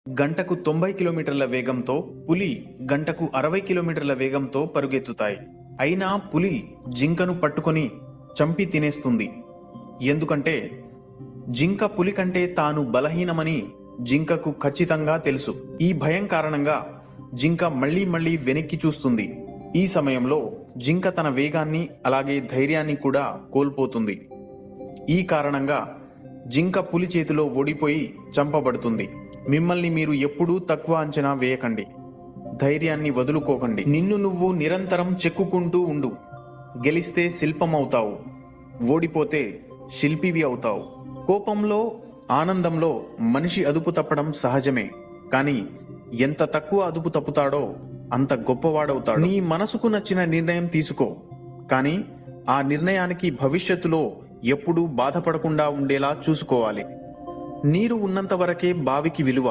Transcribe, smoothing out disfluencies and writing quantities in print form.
గంటకు 90 కిలోమీటర్ల వేగంతో, పులి గంటకు 60 కిలోమీటర్ల వేగంతో పరుగెత్తుతాయి. అయినా పులి జింకను పట్టుకొని చంపి తినేస్తుంది. ఎందుకంటే జింక పులి కంటే తాను బలహీనమని జింకకు ఖచ్చితంగా తెలుసు. ఈ భయం కారణంగా జింక మళ్లీ మళ్లీ వెనక్కి చూస్తుంది. ఈ సమయంలో జింక తన వేగాన్ని అలాగే ధైర్యాన్ని కూడా కోల్పోతుంది. ఈ కారణంగా జింక పులి చేతిలో ఓడిపోయి చంపబడుతుంది. మిమ్మల్ని మీరు ఎప్పుడూ తక్కువ అంచనా వేయకండి. ధైర్యాన్ని వదులుకోకండి. నిన్ను నువ్వు నిరంతరం చెక్కుకుంటూ ఉండు. గెలిస్తే శిల్పం అవుతావు, ఓడిపోతే శిల్పివి అవుతావు. కోపంలో, ఆనందంలో మనిషి అదుపు తప్పడం సహజమే. కానీ ఎంత తక్కువ అదుపు తప్పుతాడో అంత గొప్పవాడవుతాడు. నీ మనసుకు నచ్చిన నిర్ణయం తీసుకో, కానీ ఆ నిర్ణయానికి భవిష్యత్తులో ఎప్పుడూ బాధపడకుండా ఉండేలా చూసుకోవాలి. నీరు ఉన్నంత వరకే బావికి విలువ.